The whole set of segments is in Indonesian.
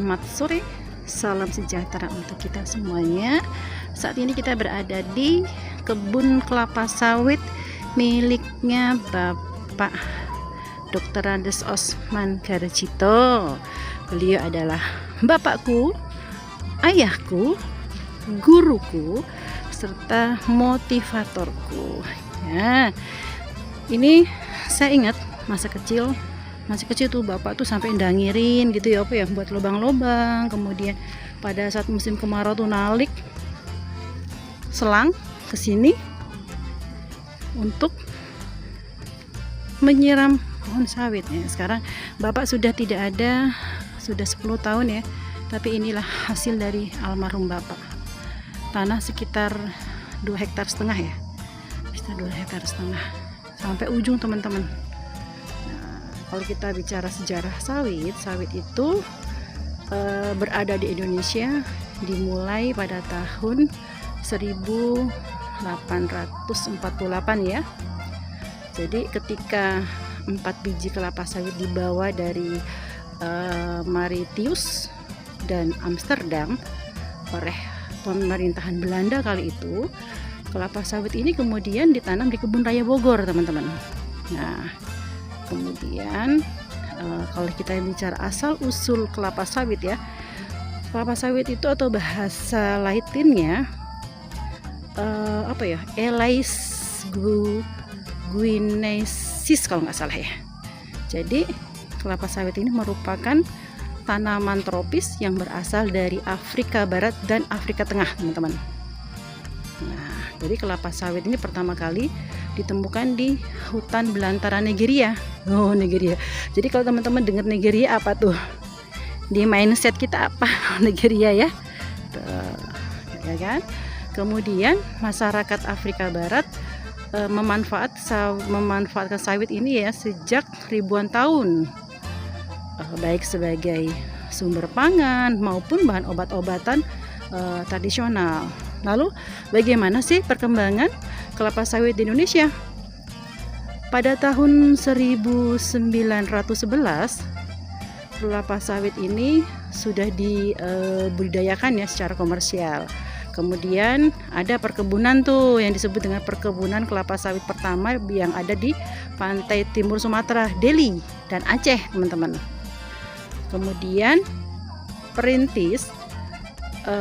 Selamat sore, salam sejahtera untuk kita semuanya. Saat ini kita berada di kebun kelapa sawit miliknya Bapak Dr. Andes Osman Garjito. Beliau adalah bapakku, ayahku, guruku, serta motivatorku. Ya, ini saya ingat masih kecil tuh bapak tuh sampai ndangirin gitu ya, apa ya, buat lubang-lubang. Kemudian pada saat musim kemarau tuh nalik selang ke sini untuk menyiram pohon sawit ya. Sekarang bapak sudah tidak ada, sudah 10 tahun ya, tapi inilah hasil dari almarhum bapak. Tanah sekitar 2,5 hektar ya, sekitar 2,5 hektar sampai ujung teman-teman. Kalau kita bicara sejarah sawit itu berada di Indonesia dimulai pada tahun 1848 ya. Jadi ketika 4 biji kelapa sawit dibawa dari Mauritius dan Amsterdam oleh pemerintahan Belanda kali itu, kelapa sawit ini kemudian ditanam di kebun raya Bogor, teman-teman. Nah, kemudian kalau kita bicara asal usul kelapa sawit ya, kelapa sawit itu atau bahasa Latinnya Elais guineensis kalau nggak salah ya. Jadi kelapa sawit ini merupakan tanaman tropis yang berasal dari Afrika Barat dan Afrika Tengah, teman-teman. Nah, jadi kelapa sawit ini pertama kali ditemukan di hutan belantara Nigeria. Oh, Nigeria. Jadi kalau teman-teman dengar Nigeria apa tuh? Di mindset kita apa? Nigeria ya. Tuh, ya kan? Kemudian masyarakat Afrika Barat memanfaatkan sawit ini ya sejak ribuan tahun. Baik sebagai sumber pangan maupun bahan obat-obatan tradisional. Lalu bagaimana sih perkembangan kelapa sawit di Indonesia? Pada tahun 1911 kelapa sawit ini sudah dibudidayakan ya secara komersial. Kemudian ada perkebunan tuh yang disebut dengan perkebunan kelapa sawit pertama yang ada di pantai timur Sumatera, Deli dan Aceh, teman-teman. Kemudian perintis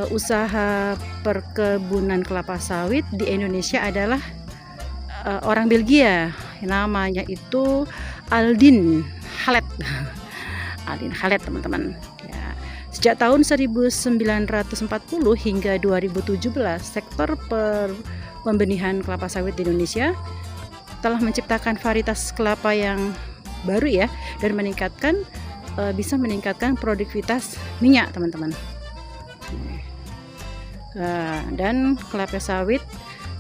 usaha perkebunan kelapa sawit di Indonesia adalah orang Belgia, namanya itu Aldin Khaled. Aldin Khaled, teman-teman ya. Sejak tahun 1940 hingga 2017 sektor pembenihan kelapa sawit di Indonesia telah menciptakan varietas kelapa yang baru ya, dan bisa meningkatkan produktivitas minyak, teman-teman. Dan kelapa sawit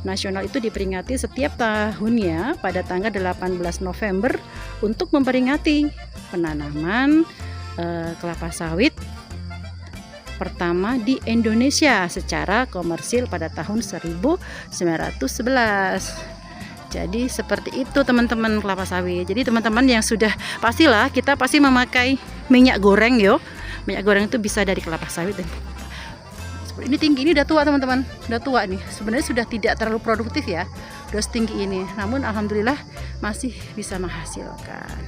nasional itu diperingati setiap tahunnya pada tanggal 18 November untuk memperingati penanaman kelapa sawit pertama di Indonesia secara komersil pada tahun 1911. Jadi seperti itu, teman-teman, kelapa sawit. Jadi teman-teman yang sudah pastilah kita pasti memakai minyak goreng yo. Minyak goreng itu bisa dari kelapa sawit. Ini tinggi, ini udah tua, teman-teman, udah tua nih. Sebenarnya sudah tidak terlalu produktif ya, udah setinggi ini. Namun alhamdulillah masih bisa menghasilkan.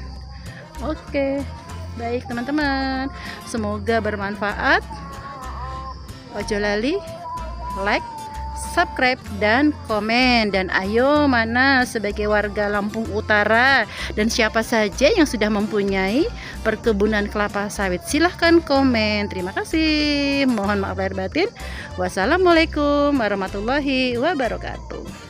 Oke, baik teman-teman, semoga bermanfaat. Ojo lali like, subscribe dan komen. Dan ayo, mana sebagai warga Lampung Utara dan siapa saja yang sudah mempunyai perkebunan kelapa sawit, silahkan komen. Terima kasih, mohon maaf lahir batin. Wassalamualaikum warahmatullahi wabarakatuh.